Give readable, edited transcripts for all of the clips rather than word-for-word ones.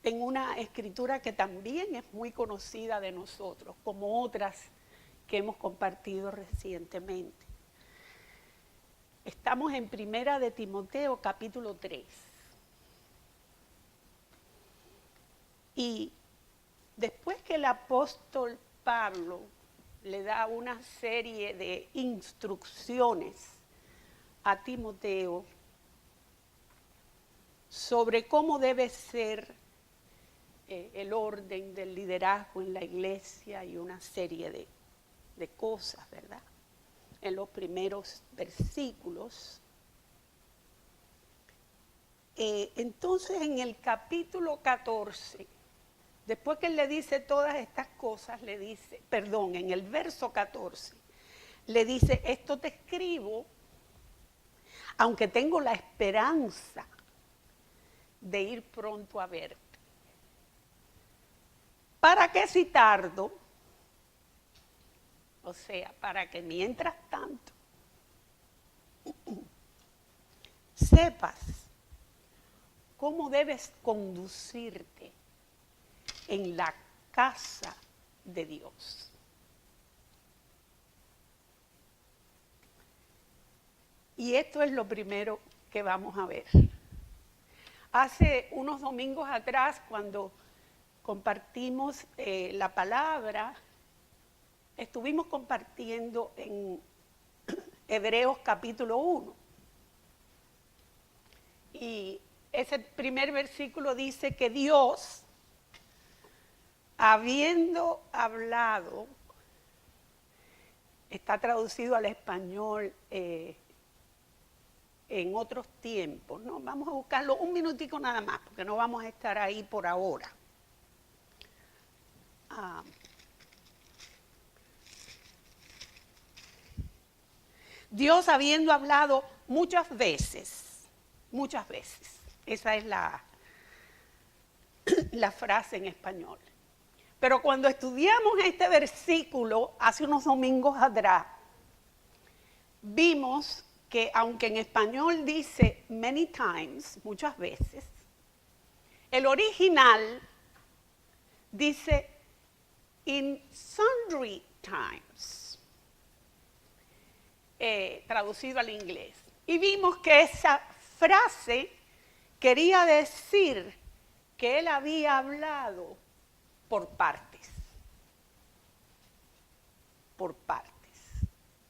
en una escritura que también es muy conocida de nosotros, como otras que hemos compartido recientemente. Estamos en Primera de Timoteo, capítulo 3. Y después que el apóstol Pablo le da una serie de instrucciones a Timoteo sobre cómo debe ser el orden del liderazgo en la iglesia y una serie de cosas, ¿verdad? En los primeros versículos. Entonces en el capítulo 14, después que él le dice todas estas cosas, le dice, perdón, en el verso 14, le dice, esto te escribo, aunque tengo la esperanza de ir pronto a verte. ¿Para qué si tardo? O sea, para que mientras tanto sepas cómo debes conducirte en la casa de Dios. Y esto es lo primero que vamos a ver. Hace unos domingos atrás, cuando compartimos la palabra, estuvimos compartiendo en Hebreos capítulo 1. Y ese primer versículo dice que Dios, habiendo hablado, está traducido al español en otros tiempos, ¿no? Vamos a buscarlo un minutico nada más, porque no vamos a estar ahí por ahora. Dios habiendo hablado muchas veces, esa es la frase en español. Pero cuando estudiamos este versículo hace unos domingos atrás, vimos que aunque en español dice many times, muchas veces, el original dice in sundry times, traducido al inglés. Y vimos que esa frase quería decir que él había hablado por partes,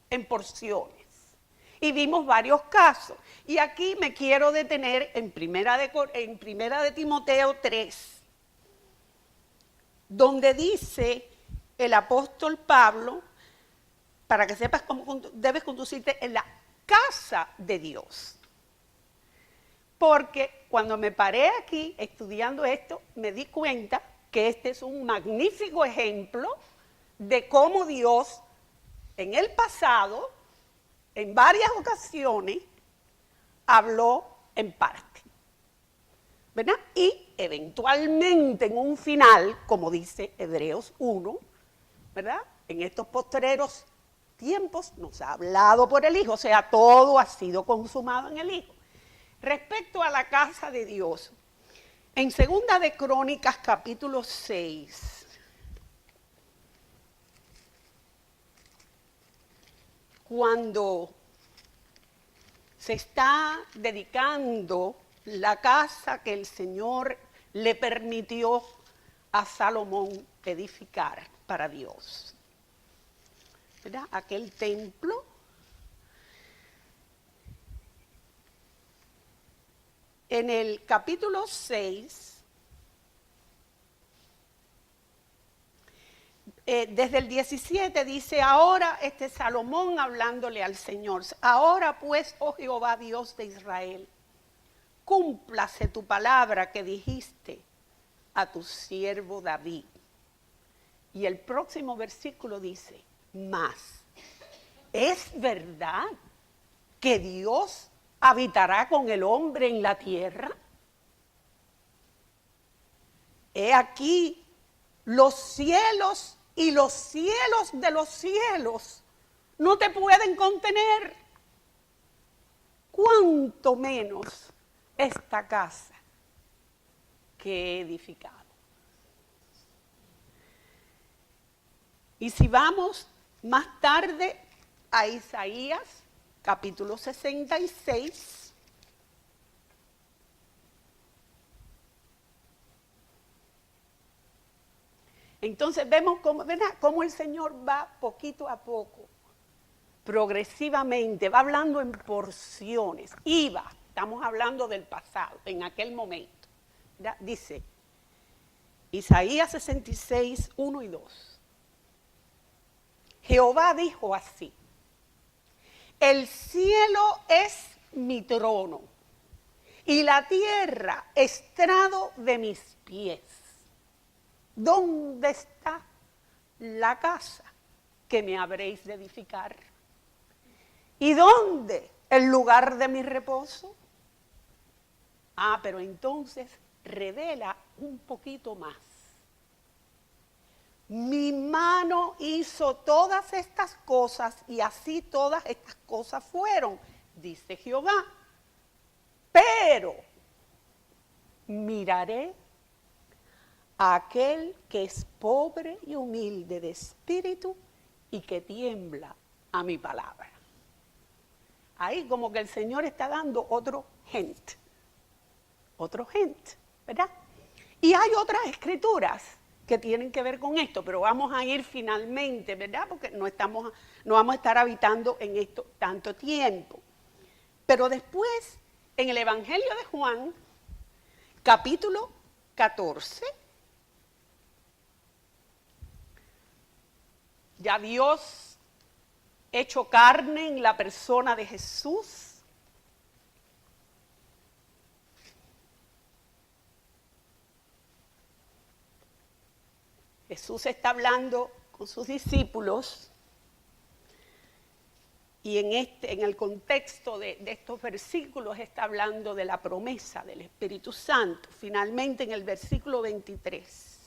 en porciones. Y vimos varios casos. Y aquí me quiero detener en primera de Timoteo 3, donde dice el apóstol Pablo, para que sepas cómo debes conducirte en la casa de Dios. Porque cuando me paré aquí estudiando esto, me di cuenta que este es un magnífico ejemplo de cómo Dios en el pasado, en varias ocasiones, habló en parte, ¿verdad? Y eventualmente en un final, como dice Hebreos 1, ¿verdad? En estos postreros tiempos nos ha hablado por el Hijo, o sea, todo ha sido consumado en el Hijo. Respecto a la casa de Dios, en Segunda de Crónicas, capítulo 6, cuando se está dedicando la casa que el Señor le permitió a Salomón edificar para Dios, ¿verdad? Aquel templo. En el capítulo 6, desde el 17 dice, ahora Salomón hablándole al Señor, ahora pues, oh Jehová Dios de Israel, cúmplase tu palabra que dijiste a tu siervo David. Y el próximo versículo dice, mas, ¿es verdad que Dios habitará con el hombre en la tierra? He aquí, los cielos y los cielos de los cielos no te pueden contener. Cuánto menos esta casa que he edificado. Y si vamos más tarde a Isaías, capítulo 66, entonces vemos cómo el Señor va poquito a poco, progresivamente, va hablando en porciones. Estamos hablando del pasado, en aquel momento. Dice, Isaías 66, 1 y 2. Jehová dijo así: el cielo es mi trono y la tierra estrado de mis pies. ¿Dónde está la casa que me habréis de edificar? ¿Y dónde el lugar de mi reposo? Pero entonces revela un poquito más. Mi mano hizo todas estas cosas y así todas estas cosas fueron, dice Jehová. Pero miraré a aquel que es pobre y humilde de espíritu y que tiembla a mi palabra. Ahí como que el Señor está dando otro hint, ¿verdad? Y hay otras escrituras que tienen que ver con esto, pero vamos a ir finalmente, ¿verdad? Porque no vamos a estar habitando en esto tanto tiempo. Pero después, en el Evangelio de Juan, capítulo 14, ya Dios hecho carne en la persona de Jesús, Jesús está hablando con sus discípulos y en el contexto de estos versículos está hablando de la promesa del Espíritu Santo. Finalmente en el versículo 23,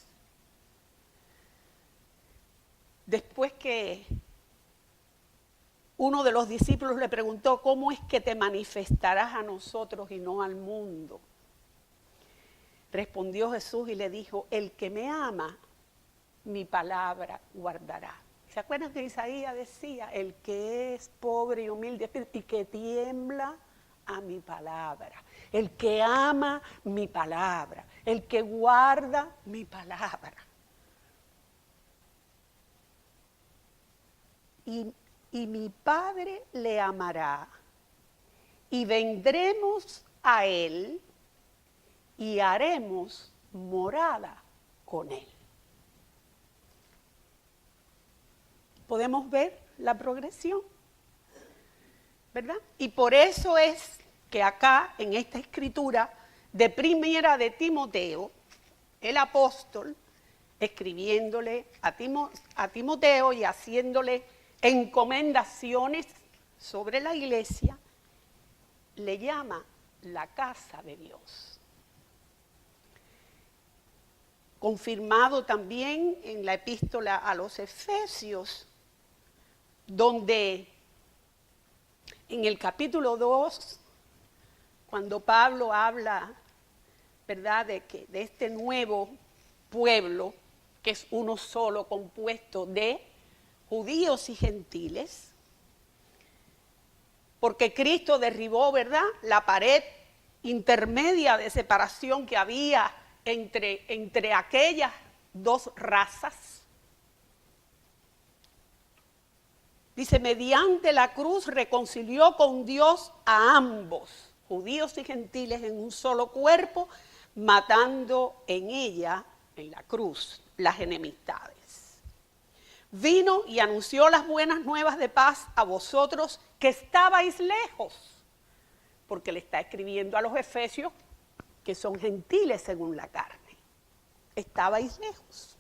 después que uno de los discípulos le preguntó: ¿cómo es que te manifestarás a nosotros y no al mundo? Respondió Jesús y le dijo: el que me ama, mi palabra guardará. ¿Se acuerdan que Isaías decía: el que es pobre y humilde y que tiembla a mi palabra? El que ama mi palabra, el que guarda mi palabra. Y mi Padre le amará, y vendremos a él y haremos morada con él. ¿Podemos ver la progresión? ¿Verdad? Y por eso es que acá, en esta escritura de primera de Timoteo, el apóstol, escribiéndole a Timoteo y haciéndole encomendaciones sobre la iglesia, le llama la casa de Dios. Confirmado también en la epístola a los Efesios, donde en el capítulo 2, cuando Pablo habla, ¿verdad?, de este nuevo pueblo, que es uno solo, compuesto de judíos y gentiles, porque Cristo derribó, ¿verdad?, la pared intermedia de separación que había entre aquellas dos razas. Dice: mediante la cruz reconcilió con Dios a ambos, judíos y gentiles, en un solo cuerpo, matando en ella, en la cruz, las enemistades. Vino y anunció las buenas nuevas de paz a vosotros que estabais lejos, porque le está escribiendo a los efesios que son gentiles según la carne. Estabais lejos.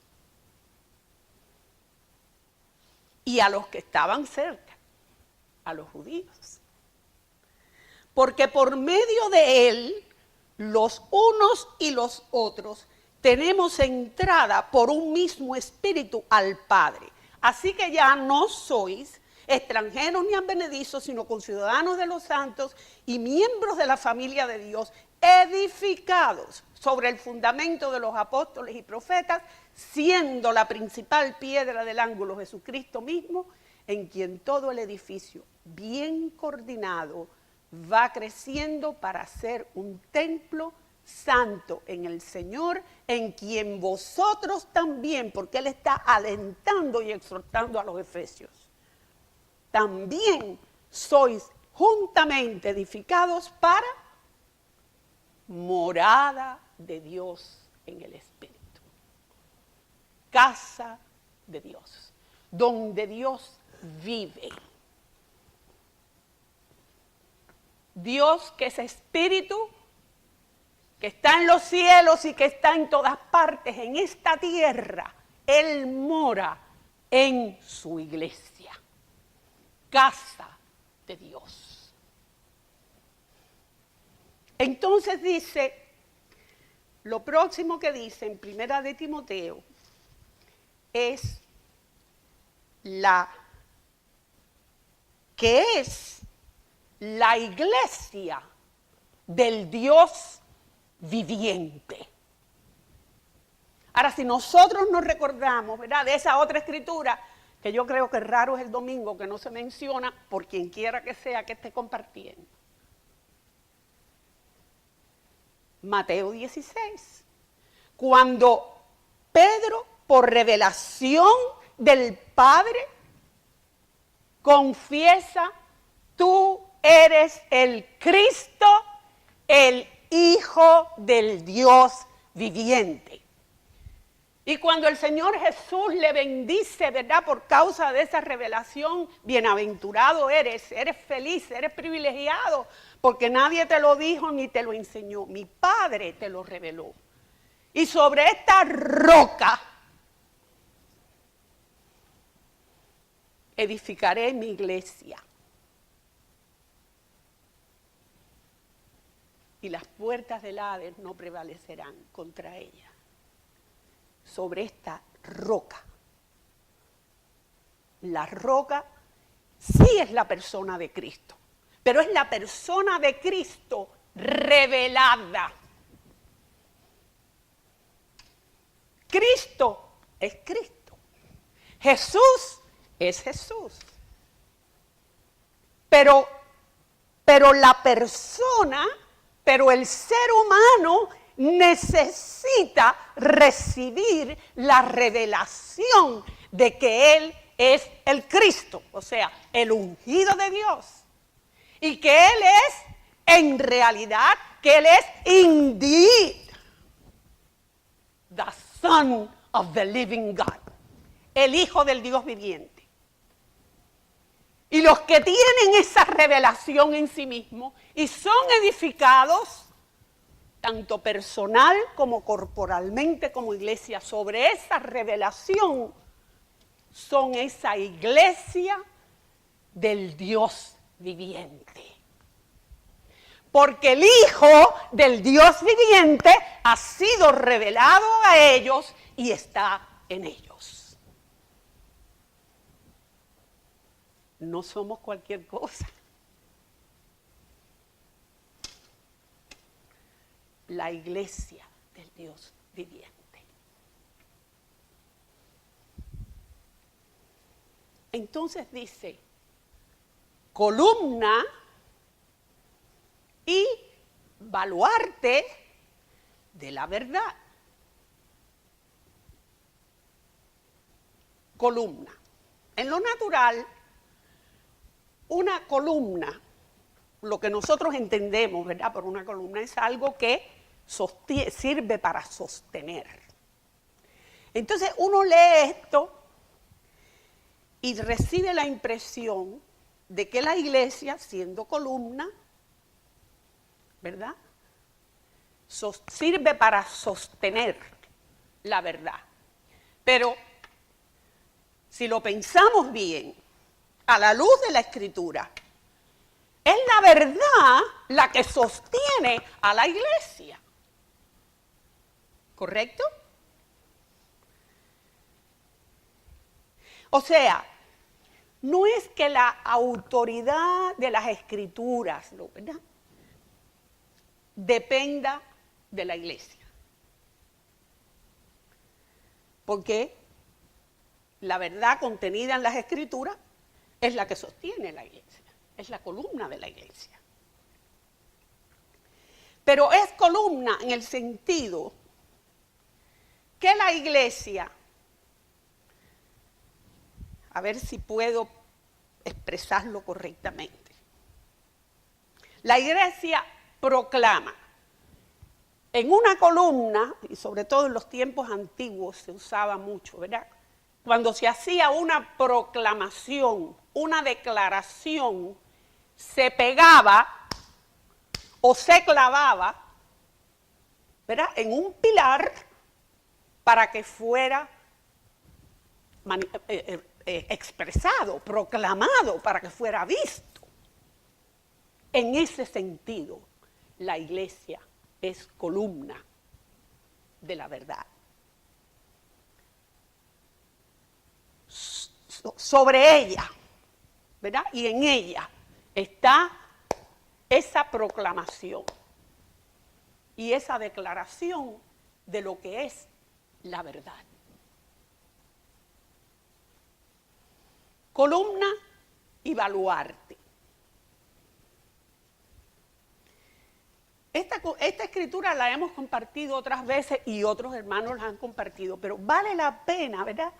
Y a los que estaban cerca, a los judíos. Porque por medio de él, los unos y los otros, tenemos entrada por un mismo espíritu al Padre. Así que ya no sois extranjeros ni advenedizos, sino conciudadanos de los santos y miembros de la familia de Dios, edificados sobre el fundamento de los apóstoles y profetas, siendo la principal piedra del ángulo Jesucristo mismo, en quien todo el edificio, bien coordinado, va creciendo para ser un templo santo en el Señor, en quien vosotros también, porque Él está alentando y exhortando a los efesios, también sois juntamente edificados para morada de Dios en el Espíritu. Casa de Dios, donde Dios vive. Dios, que es Espíritu, que está en los cielos y que está en todas partes, en esta tierra, Él mora en su iglesia. Casa de Dios. Entonces dice, lo próximo que dice en Primera de Timoteo es que es la iglesia del Dios viviente. Ahora, si nosotros nos recordamos, ¿verdad?, de esa otra escritura, que yo creo que raro es el domingo que no se menciona por quien quiera que sea que esté compartiendo. Mateo 16. Cuando Pedro, por revelación del Padre, confiesa, tú eres el Cristo, el Hijo del Dios viviente. Y cuando el Señor Jesús le bendice, ¿verdad?, por causa de esa revelación, bienaventurado eres feliz, eres privilegiado, porque nadie te lo dijo ni te lo enseñó, mi Padre te lo reveló. Y sobre esta roca edificaré mi iglesia. Y las puertas del Hades no prevalecerán contra ella. Sobre esta roca. La roca sí es la persona de Cristo, pero es la persona de Cristo revelada. Cristo es Cristo. Jesús es Jesús. Pero la persona, pero el ser humano necesita recibir la revelación de que Él es el Cristo, o sea, el ungido de Dios. Y que Él es, en realidad, que Él es indeed the Son of the living God, el Hijo del Dios viviente. Y los que tienen esa revelación en sí mismos y son edificados, tanto personal como corporalmente como iglesia, sobre esa revelación, son esa iglesia del Dios viviente. Porque el Hijo del Dios viviente ha sido revelado a ellos y está en ellos. No somos cualquier cosa. La iglesia del Dios viviente. Entonces dice, columna y baluarte de la verdad. Columna. En lo natural, una columna, lo que nosotros entendemos, ¿verdad?, por una columna es algo que sirve para sostener. Entonces uno lee esto y recibe la impresión de que la iglesia, siendo columna, ¿verdad?, sirve para sostener la verdad. Pero si lo pensamos bien, a la luz de la Escritura, es la verdad la que sostiene a la iglesia. ¿Correcto? O sea, no es que la autoridad de las Escrituras, ¿verdad?, dependa de la iglesia. Porque la verdad contenida en las Escrituras es la que sostiene la iglesia, es la columna de la iglesia. Pero es columna en el sentido que la iglesia, a ver si puedo expresarlo correctamente, la iglesia proclama. En una columna, y sobre todo en los tiempos antiguos se usaba mucho, ¿verdad? Cuando se hacía una proclamación, una declaración, se pegaba o se clavaba, ¿verdad?, en un pilar para que fuera expresado, proclamado, para que fuera visto. En ese sentido, la iglesia es columna de la verdad. Sobre ella, ¿verdad?, y en ella está esa proclamación y esa declaración de lo que es la verdad. Columna y baluarte. Esta escritura la hemos compartido otras veces y otros hermanos la han compartido, pero vale la pena, ¿verdad?,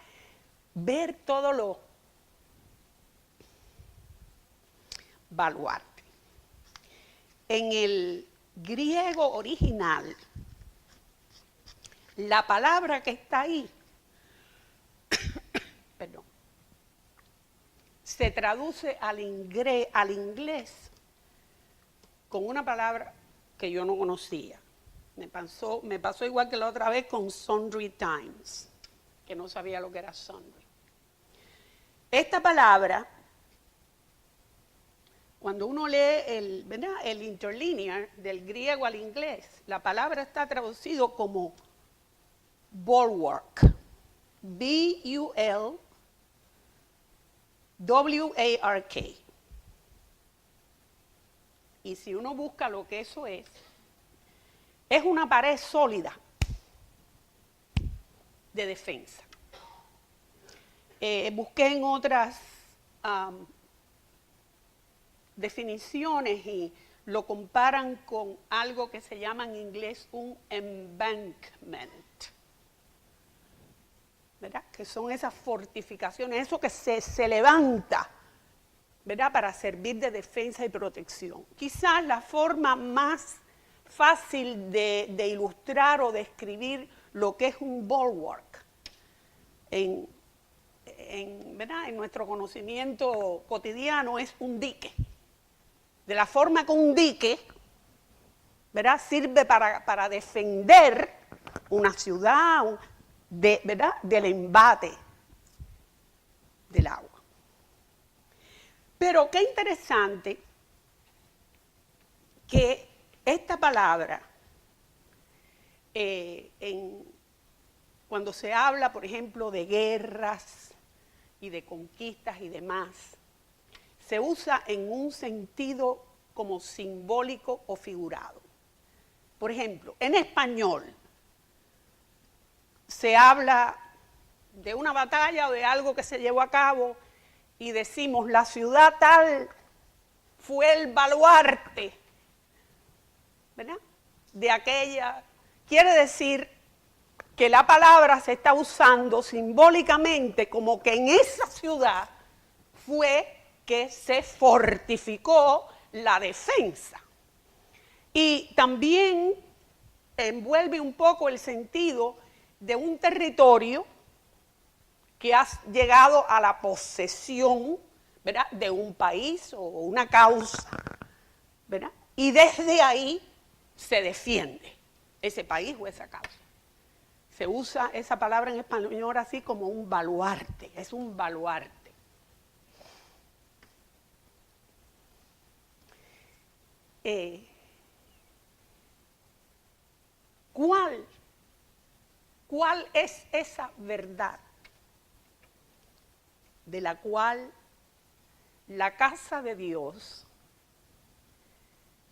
ver todo lo baluarte. En el griego original, la palabra que está ahí, perdón, se traduce al inglés con una palabra que yo no conocía. Me pasó igual que la otra vez con sundry times, que no sabía lo que era sundry. Esta palabra, cuando uno lee el interlinear del griego al inglés, la palabra está traducido como bulwark, B-U-L-W-A-R-K. Y si uno busca lo que eso es una pared sólida de defensa. Busqué en otras definiciones y lo comparan con algo que se llama en inglés un embankment, ¿verdad?, que son esas fortificaciones, eso que se levanta, ¿verdad?, para servir de defensa y protección. Quizás la forma más fácil de ilustrar o describir lo que es un bulwark ¿verdad?, en nuestro conocimiento cotidiano es un dique. De la forma que un dique, ¿verdad?, sirve para defender una ciudad, ¿verdad?, del embate del agua. Pero qué interesante que esta palabra, cuando se habla, por ejemplo, de guerras y de conquistas y demás, se usa en un sentido como simbólico o figurado. Por ejemplo, en español se habla de una batalla o de algo que se llevó a cabo y decimos, la ciudad tal fue el baluarte, ¿verdad?, de aquella. Quiere decir que la palabra se está usando simbólicamente como que en esa ciudad fue que se fortificó la defensa. Y también envuelve un poco el sentido de un territorio que ha llegado a la posesión, ¿verdad?, de un país o una causa, ¿verdad?, y desde ahí se defiende ese país o esa causa. Se usa esa palabra en español así como un baluarte, es un baluarte. ¿Cuál es esa verdad de la cual la casa de Dios,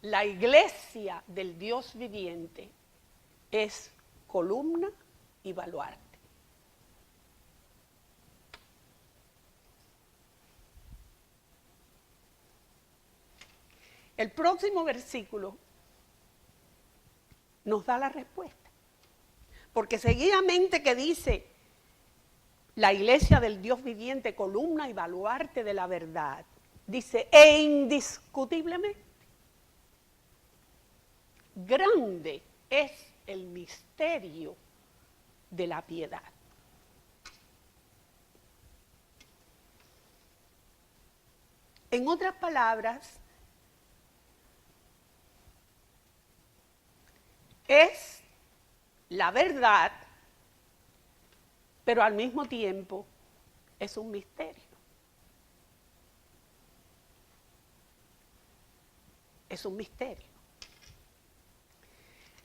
la iglesia del Dios viviente es columna y baluarte. El próximo versículo nos da la respuesta. Porque seguidamente que dice, la iglesia del Dios viviente, columna y baluarte de la verdad, dice, e indiscutiblemente, grande es el misterio de la piedad. En otras palabras, es la verdad, pero al mismo tiempo es un misterio. Es un misterio.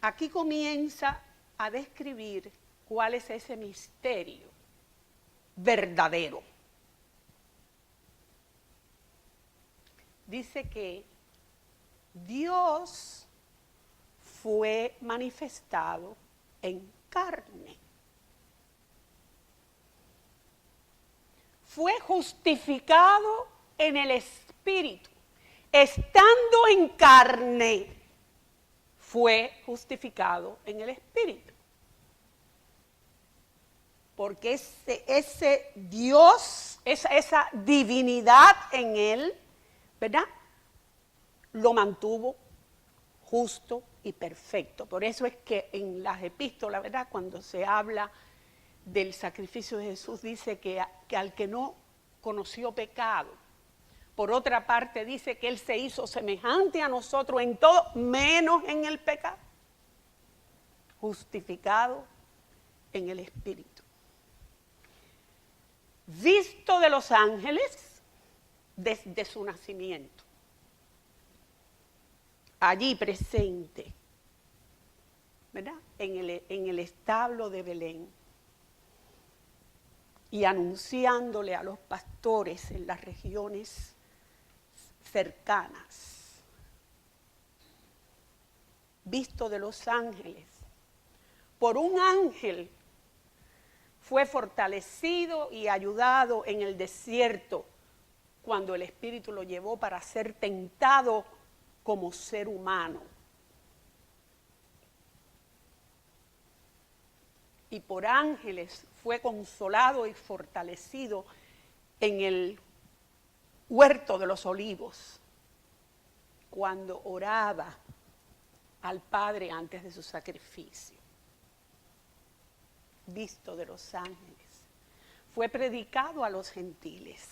Aquí comienza a describir cuál es ese misterio verdadero. Dice que Dios fue manifestado en carne. Fue justificado en el Espíritu. Estando en carne, fue justificado en el Espíritu. Porque ese Dios, esa divinidad en él, ¿verdad?, lo mantuvo justo y perfecto. Por eso es que en las epístolas, ¿verdad?, cuando se habla del sacrificio de Jesús, dice que al que no conoció pecado, por otra parte dice que Él se hizo semejante a nosotros en todo, menos en el pecado, justificado en el Espíritu. Visto de los ángeles desde su nacimiento, allí presente, ¿verdad?, en el establo de Belén, y anunciándole a los pastores en las regiones cercanas. Visto de los ángeles, por un ángel fue fortalecido y ayudado en el desierto cuando el Espíritu lo llevó para ser tentado como ser humano. Y por ángeles fue consolado y fortalecido en el huerto de los olivos, cuando oraba al Padre antes de su sacrificio. Visto de los ángeles, fue predicado a los gentiles.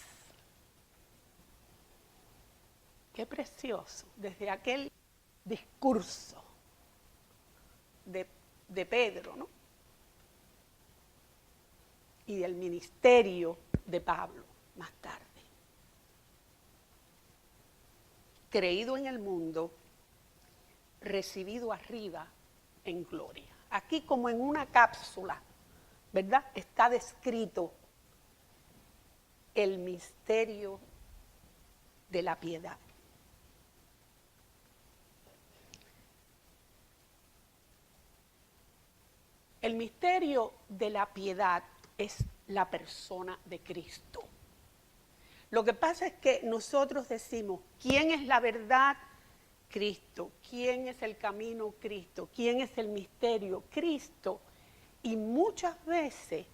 Qué precioso, desde aquel discurso de Pedro, ¿no?, y del ministerio de Pablo más tarde. Creído en el mundo, recibido arriba en gloria. Aquí, como en una cápsula, ¿verdad?, está descrito el misterio de la piedad. El misterio de la piedad es la persona de Cristo. Lo que pasa es que nosotros decimos, ¿quién es la verdad? Cristo. ¿Quién es el camino? Cristo. ¿Quién es el misterio? Cristo. Y muchas veces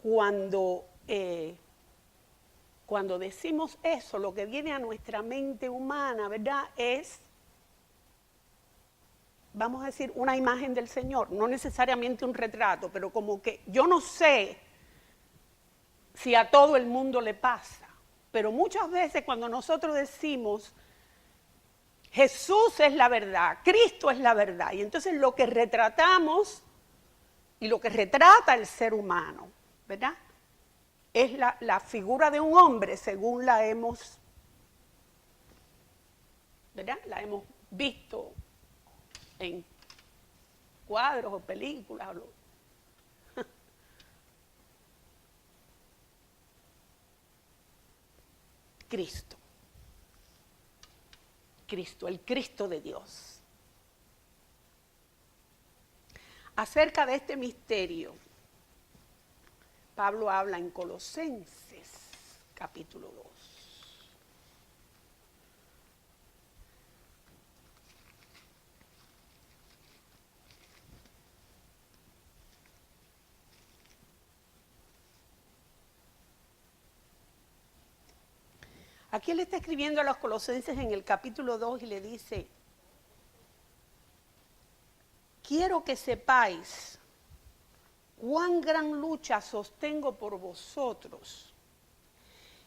cuando decimos eso, lo que viene a nuestra mente humana, ¿verdad?, es, vamos a decir, una imagen del Señor, no necesariamente un retrato, pero como que yo no sé si a todo el mundo le pasa, pero muchas veces cuando nosotros decimos Jesús es la verdad, Cristo es la verdad, y entonces lo que retratamos y lo que retrata el ser humano, ¿verdad?, es la figura de un hombre según la hemos, ¿verdad?, la hemos visto en cuadros o películas. Cristo. Cristo, el Cristo de Dios. Acerca de este misterio, Pablo habla en Colosenses, capítulo 2. Aquí él está escribiendo a los colosenses en el capítulo 2 y le dice: quiero que sepáis cuán gran lucha sostengo por vosotros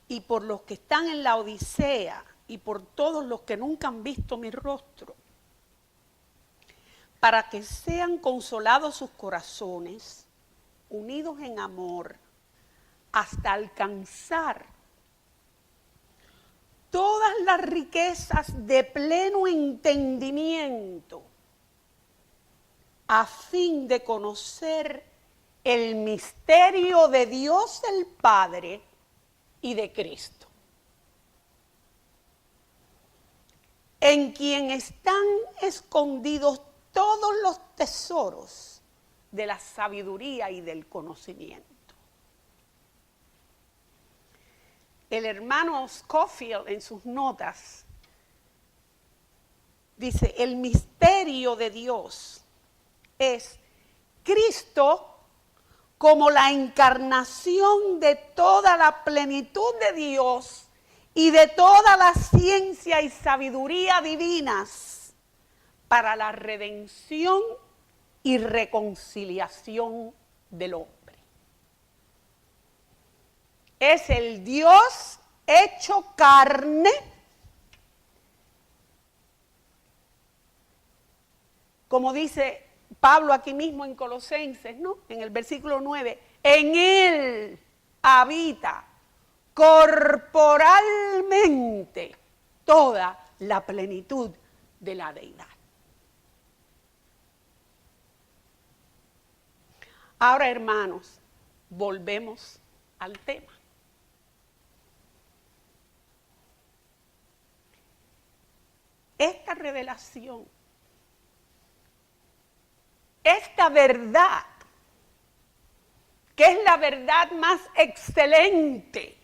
y por los que están en la Odisea y por todos los que nunca han visto mi rostro, para que sean consolados sus corazones, unidos en amor, hasta alcanzar todas las riquezas de pleno entendimiento, a fin de conocer el misterio de Dios el Padre y de Cristo, en quien están escondidos todos los tesoros de la sabiduría y del conocimiento. El hermano Scofield en sus notas dice: el misterio de Dios es Cristo como la encarnación de toda la plenitud de Dios y de toda la ciencia y sabiduría divinas para la redención y reconciliación del hombre. Es el Dios hecho carne, como dice Pablo aquí mismo en Colosenses, ¿no? En el versículo 9, en Él habita corporalmente toda la plenitud de la deidad. Ahora, hermanos, volvemos al tema. Esta revelación, esta verdad, que es la verdad más excelente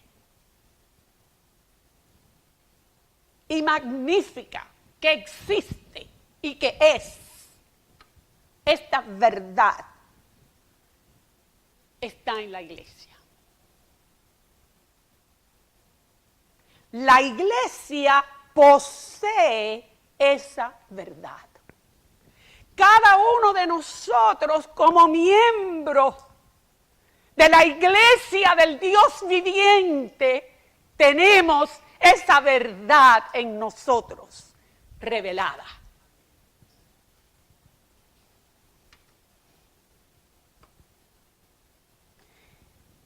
y magnífica que existe y que es, esta verdad está en la iglesia. La iglesia posee esa verdad. Cada uno de nosotros como miembros de la iglesia del Dios viviente tenemos esa verdad en nosotros revelada.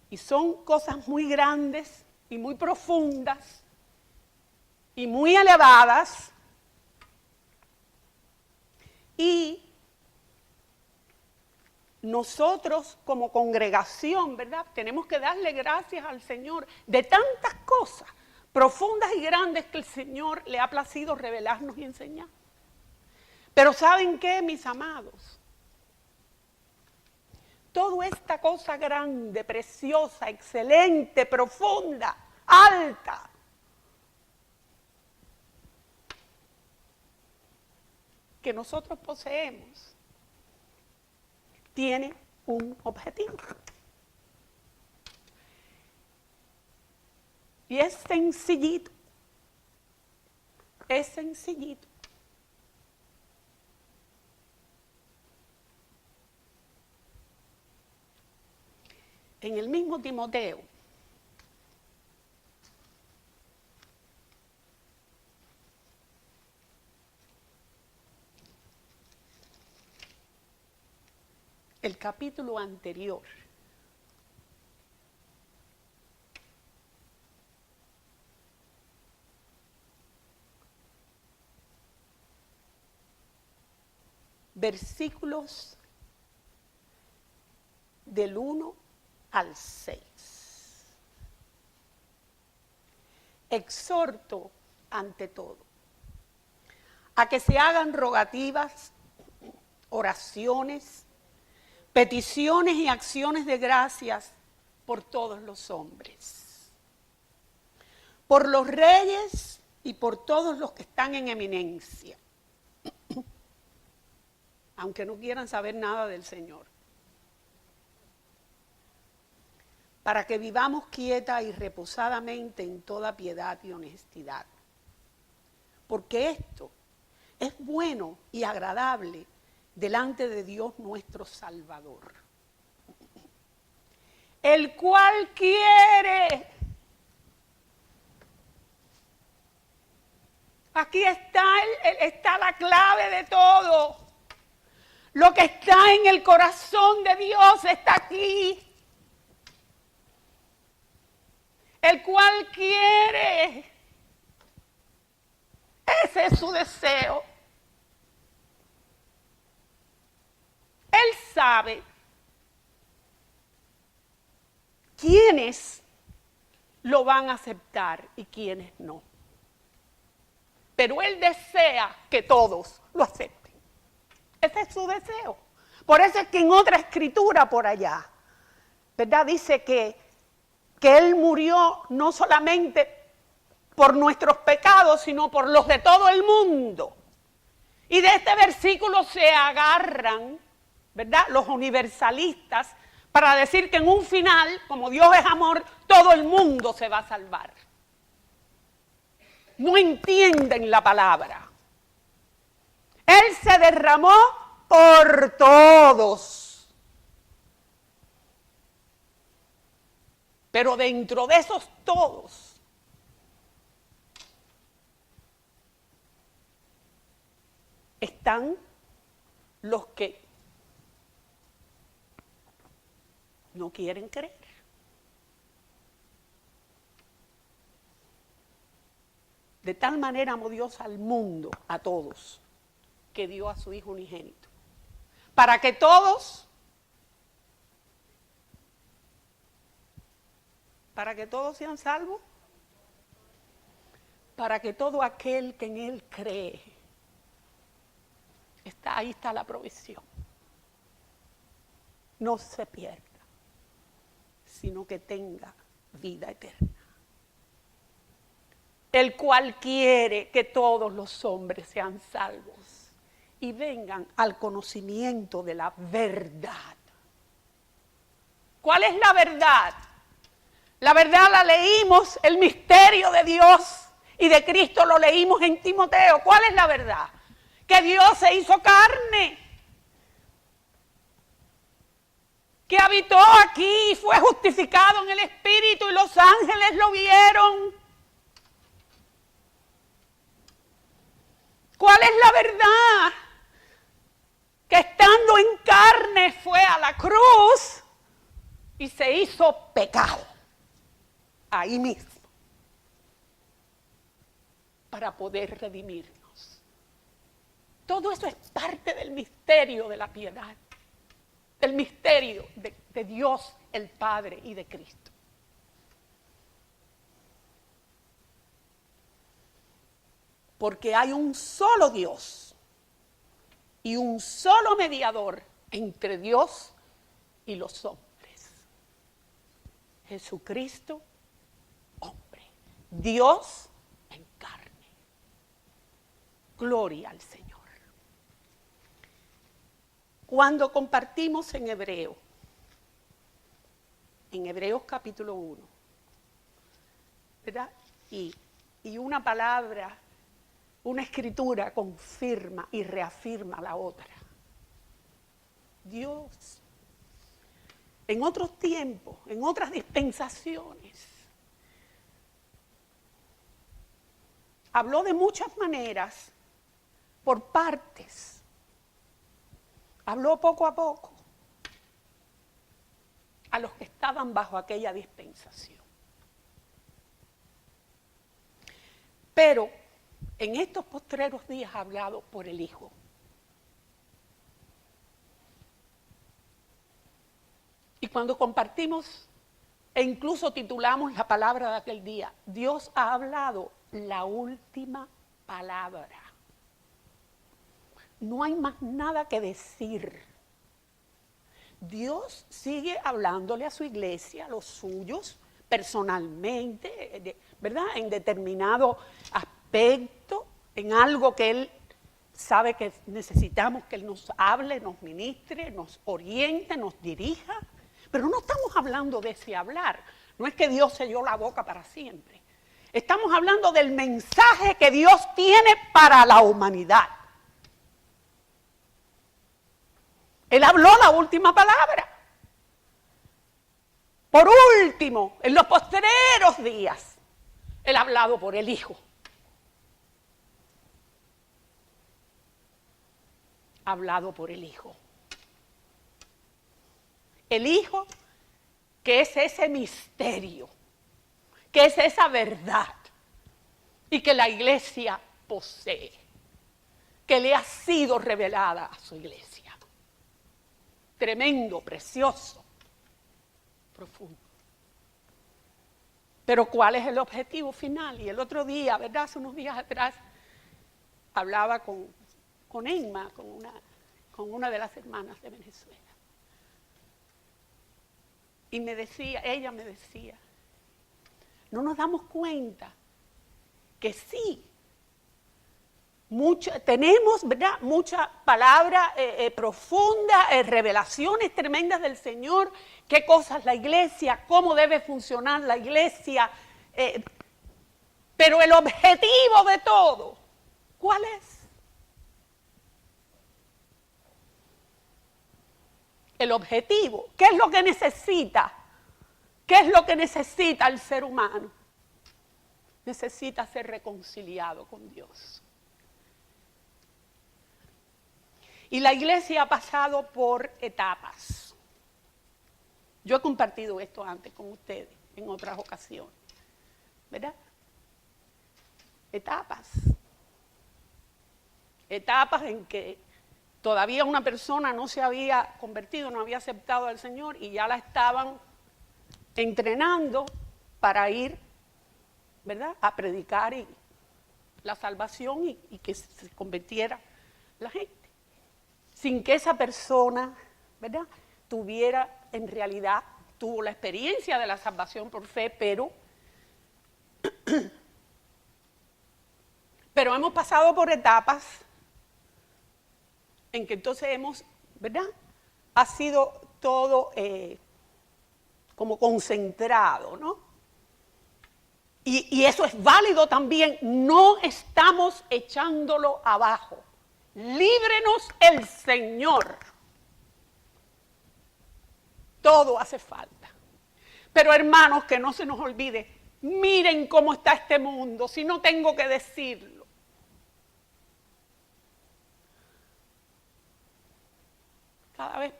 Y son cosas muy grandes y muy profundas y muy elevadas, y nosotros como congregación, ¿verdad?, tenemos que darle gracias al Señor de tantas cosas profundas y grandes que el Señor le ha placido revelarnos y enseñar. Pero ¿saben qué, mis amados? Toda esta cosa grande, preciosa, excelente, profunda, alta, que nosotros poseemos, tiene un objetivo. Y es sencillito. Es sencillito. En el mismo Timoteo, el capítulo anterior, versículos del 1 al 6. Exhorto ante todo a que se hagan rogativas, oraciones, peticiones y acciones de gracias por todos los hombres, por los reyes y por todos los que están en eminencia, aunque no quieran saber nada del Señor, para que vivamos quieta y reposadamente en toda piedad y honestidad. Porque esto es bueno y agradable delante de Dios nuestro Salvador, el cual quiere. Aquí está la clave de todo. Lo que está en el corazón de Dios está aquí. El cual quiere. Ese es su deseo. Él sabe quiénes lo van a aceptar y quiénes no. Pero Él desea que todos lo acepten. Ese es su deseo. Por eso es que en otra escritura por allá, ¿verdad? Dice que Él murió no solamente por nuestros pecados, sino por los de todo el mundo. Y de este versículo se agarran, ¿verdad?, los universalistas para decir que en un final, como Dios es amor, todo el mundo se va a salvar. No entienden la palabra. Él se derramó por todos. Pero dentro de esos todos, están los que no quieren creer. De tal manera amó Dios al mundo, a todos, que dio a su Hijo unigénito, para que todos sean salvos, para que todo aquel que en Él cree, ahí está la provisión, no se pierda, sino que tenga vida eterna. El cual quiere que todos los hombres sean salvos y vengan al conocimiento de la verdad. ¿Cuál es la verdad? La verdad la leímos, el misterio de Dios y de Cristo lo leímos en Timoteo. ¿Cuál es la verdad? Que Dios se hizo carne, que habitó aquí y fue justificado en el Espíritu y los ángeles lo vieron. ¿Cuál es la verdad? Que estando en carne fue a la cruz y se hizo pecado, ahí mismo, para poder redimirnos. Todo eso es parte del misterio de la piedad, del misterio de Dios el Padre y de Cristo. Porque hay un solo Dios y un solo mediador entre Dios y los hombres. Jesucristo, hombre. Dios en carne. Gloria al Señor. Cuando compartimos en Hebreos capítulo 1, ¿verdad? Y una palabra, una escritura confirma y reafirma la otra. Dios, en otros tiempos, en otras dispensaciones, habló de muchas maneras, por partes. Habló poco a poco a los que estaban bajo aquella dispensación. Pero en estos postreros días ha hablado por el Hijo. Y cuando compartimos e incluso titulamos la palabra de aquel día, Dios ha hablado la última palabra. no hay más nada que decir. Dios sigue hablándole a su iglesia, a los suyos, personalmente, ¿verdad? En determinado aspecto, en algo que Él sabe que necesitamos que Él nos hable, nos ministre, nos oriente, nos dirija. Pero no estamos hablando de ese hablar. No es que Dios selló la boca para siempre. Estamos hablando del mensaje que Dios tiene para la humanidad. Él habló la última palabra. Por último, en los postreros días, Él ha hablado por el Hijo. Ha hablado por el Hijo. El Hijo, que es ese misterio, que es esa verdad, y que la iglesia posee, que le ha sido revelada a su iglesia. Tremendo, precioso, profundo. Pero ¿cuál es el objetivo final? Y el otro día, ¿verdad? Hace unos días atrás, hablaba con Emma, con una de las hermanas de Venezuela. Y ella me decía, no nos damos cuenta que sí, tenemos, ¿verdad?, mucha palabra profunda, revelaciones tremendas del Señor, qué cosas la iglesia, cómo debe funcionar la iglesia, pero el objetivo de todo, ¿cuál es? El objetivo, ¿qué es lo que necesita? ¿Qué es lo que necesita el ser humano? Necesita ser reconciliado con Dios. Y la iglesia ha pasado por etapas. Yo he compartido esto antes con ustedes, en otras ocasiones, ¿verdad? Etapas. Etapas en que todavía una persona no se había convertido, no había aceptado al Señor y ya la estaban entrenando para ir, ¿verdad?, a predicar la salvación y que se convirtiera la gente. Sin que esa persona, ¿verdad?, tuviera en realidad, tuvo la experiencia de la salvación por fe, pero hemos pasado por etapas en que entonces hemos, ¿verdad?, ha sido todo como concentrado, ¿no? Y eso es válido también, no estamos echándolo abajo. Líbrenos el Señor. Todo hace falta. Pero hermanos, que no se nos olvide, miren cómo está este mundo, si no tengo que decirlo. Cada vez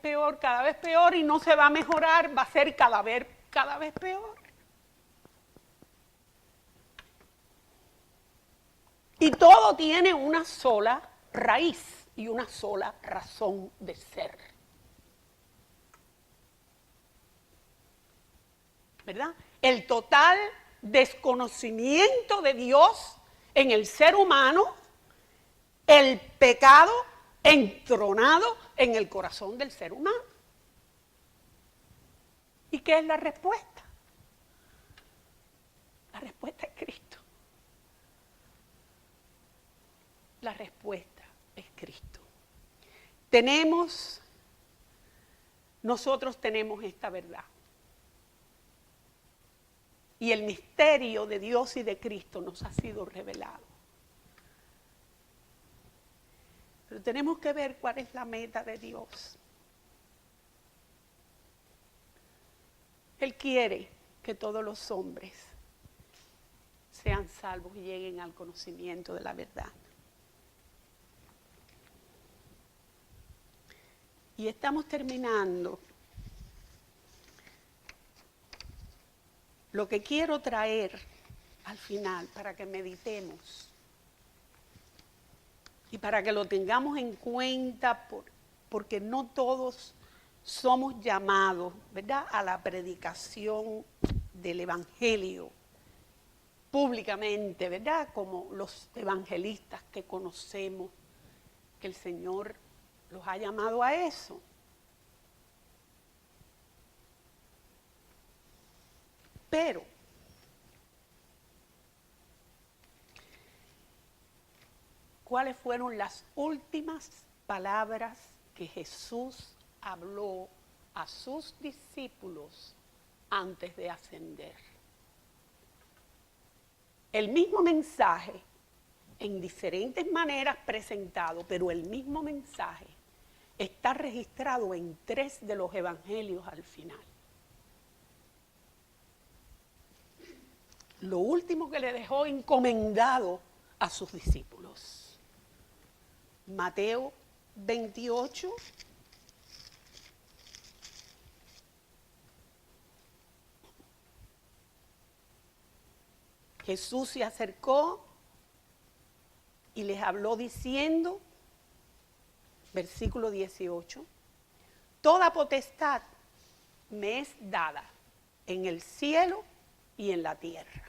peor y no se va a mejorar, va a ser cada vez peor. Y todo tiene una sola raíz y una sola razón de ser. ¿Verdad? El total desconocimiento de Dios en el ser humano, el pecado entronado en el corazón del ser humano. ¿Y qué es la respuesta? La respuesta es Cristo. La respuesta es Cristo. Nosotros tenemos esta verdad. Y el misterio de Dios y de Cristo nos ha sido revelado. Pero tenemos que ver cuál es la meta de Dios. Él quiere que todos los hombres sean salvos y lleguen al conocimiento de la verdad. Y estamos terminando. Lo que quiero traer al final para que meditemos y para que lo tengamos en cuenta, porque no todos somos llamados, ¿verdad?, a la predicación del Evangelio públicamente, ¿verdad?, como los evangelistas que conocemos, que el Señor los ha llamado a eso. Pero ¿cuáles fueron las últimas palabras que Jesús habló a sus discípulos antes de ascender? El mismo mensaje, en diferentes maneras presentado, pero el mismo mensaje está registrado en 3 de los evangelios al final. Lo último que le dejó encomendado a sus discípulos. Mateo 28. Jesús se acercó y les habló diciendo, versículo 18, toda potestad me es dada en el cielo y en la tierra.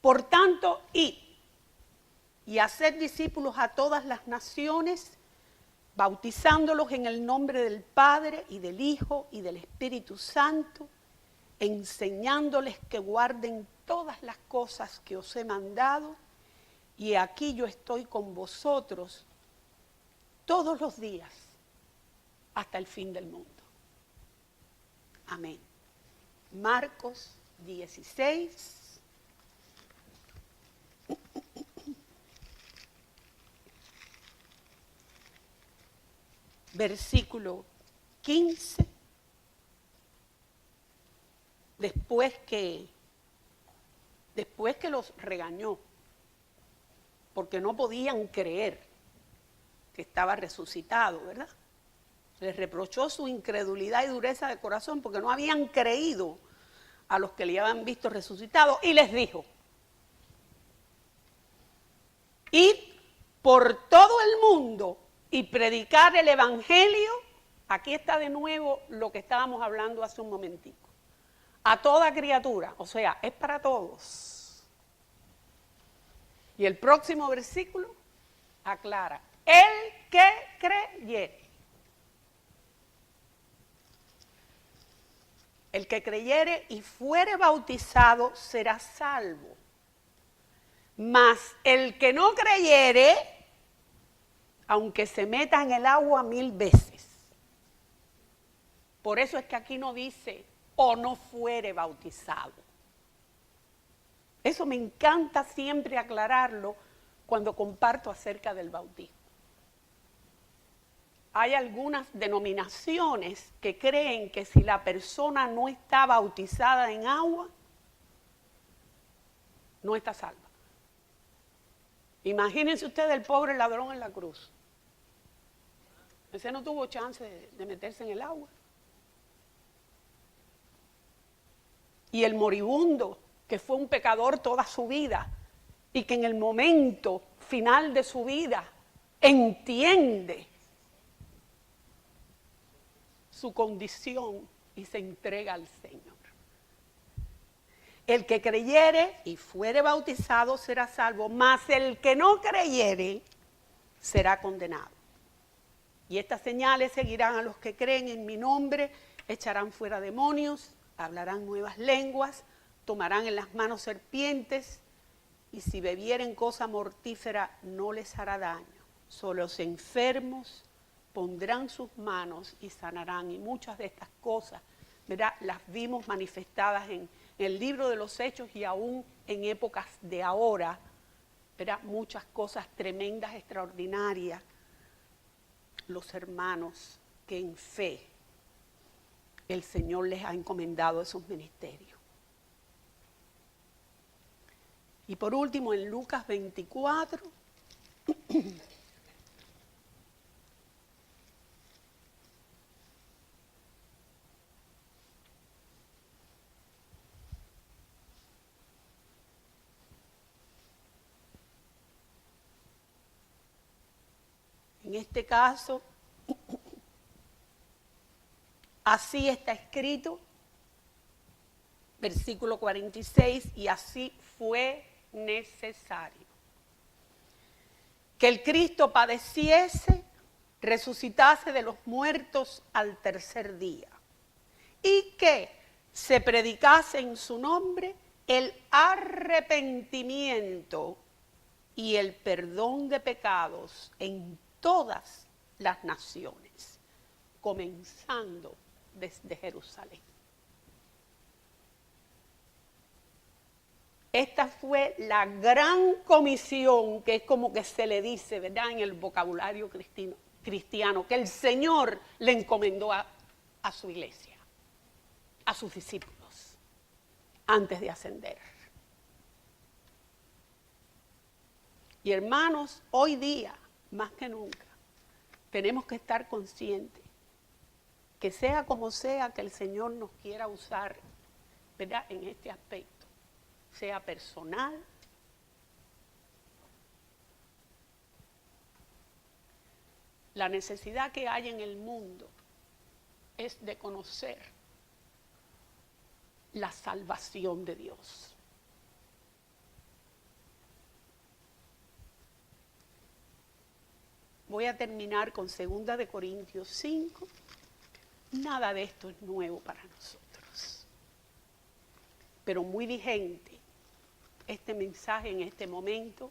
Por tanto, id y haced discípulos a todas las naciones, bautizándolos en el nombre del Padre y del Hijo y del Espíritu Santo, enseñándoles que guarden todas las cosas que os he mandado, y aquí yo estoy con vosotros todos los días hasta el fin del mundo. Amén. Marcos 16. Versículo 15. Después que los regañó, porque no podían creer que estaba resucitado, ¿verdad? Les reprochó su incredulidad y dureza de corazón porque no habían creído a los que le habían visto resucitado, y les dijo, id por todo el mundo y predicar el evangelio. Aquí está de nuevo lo que estábamos hablando hace un momentico. A toda criatura, o sea, es para todos. Y el próximo versículo aclara, el que creyere. El que creyere y fuere bautizado será salvo. Mas el que no creyere, aunque se meta en el agua 1000 veces. Por eso es que aquí no dice, o no fuere bautizado. Eso me encanta siempre aclararlo cuando comparto acerca del bautismo. Hay algunas denominaciones que creen que si la persona no está bautizada en agua, no está salva. Imagínense ustedes el pobre ladrón en la cruz. Ese no tuvo chance de meterse en el agua. Y el moribundo, que fue un pecador toda su vida y que en el momento final de su vida entiende su condición y se entrega al Señor. El que creyere y fuere bautizado será salvo, mas el que no creyere será condenado. Y estas señales seguirán a los que creen en mi nombre, echarán fuera demonios, hablarán nuevas lenguas, tomarán en las manos serpientes, y si bebieren cosa mortífera no les hará daño. Solo los enfermos pondrán sus manos y sanarán. Y muchas de estas cosas, ¿verdad?, las vimos manifestadas en el libro de los Hechos y aún en épocas de ahora, ¿verdad?, muchas cosas tremendas, extraordinarias. Los hermanos que en fe el Señor les ha encomendado esos ministerios. Y por último, en Lucas 24, en este caso, así está escrito, versículo 46, y así fue necesario. que el Cristo padeciese, resucitase de los muertos al tercer día, y que se predicase en su nombre el arrepentimiento y el perdón de pecados en todas las naciones, comenzando desde Jerusalén. Esta fue la gran comisión, que es como que se le dice, ¿verdad?, en el vocabulario cristiano, que el Señor le encomendó a su iglesia, a sus discípulos, antes de ascender. Y hermanos, hoy día, más que nunca, tenemos que estar conscientes que sea como sea que el Señor nos quiera usar, ¿verdad?, en este aspecto, sea personal, la necesidad que hay en el mundo es de conocer la salvación de Dios. Voy a terminar con 2 Corintios 5. Nada de esto es nuevo para nosotros, pero muy vigente este mensaje en este momento.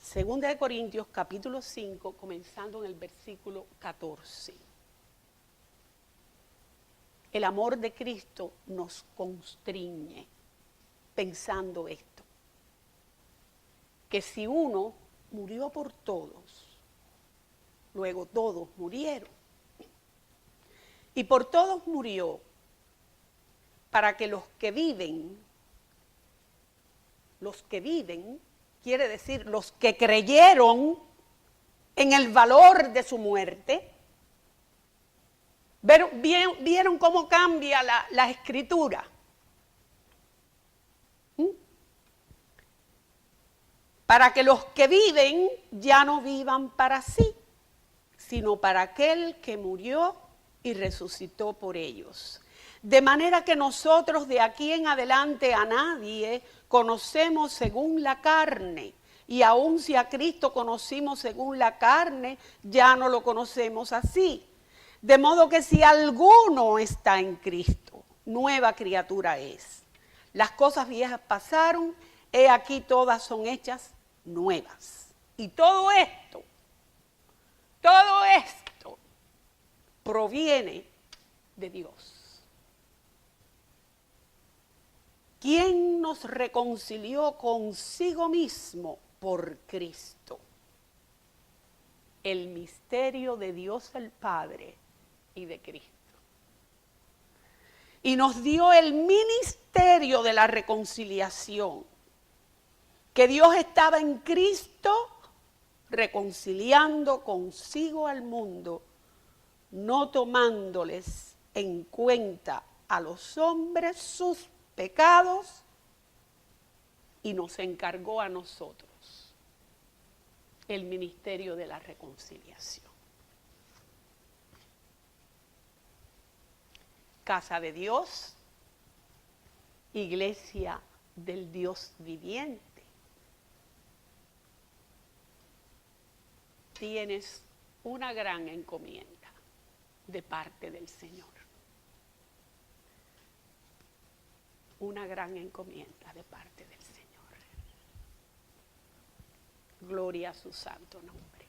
Segunda de Corintios capítulo 5, comenzando en el versículo 14. El amor de Cristo nos constriñe pensando esto, que si uno murió por todos, luego todos murieron. Y por todos murió, para que los que viven, quiere decir los que creyeron en el valor de su muerte. ¿Vieron cómo cambia la escritura? Para que los que viven ya no vivan para sí, sino para aquel que murió y resucitó por ellos. De manera que nosotros de aquí en adelante a nadie conocemos según la carne, y aun si a Cristo conocimos según la carne, ya no lo conocemos así. De modo que si alguno está en Cristo, nueva criatura es. Las cosas viejas pasaron, he aquí todas son hechas nuevas. Y todo esto proviene de Dios. ¿Quién nos reconcilió consigo mismo por Cristo? El misterio de Dios el Padre y de Cristo. Y nos dio el ministerio de la reconciliación, que Dios estaba en Cristo reconciliando consigo al mundo, no tomándoles en cuenta a los hombres sus pecados, y nos encargó a nosotros el ministerio de la reconciliación. Casa de Dios, iglesia del Dios viviente. Tienes una gran encomienda de parte del Señor. Una gran encomienda de parte del Señor. Gloria a su santo nombre.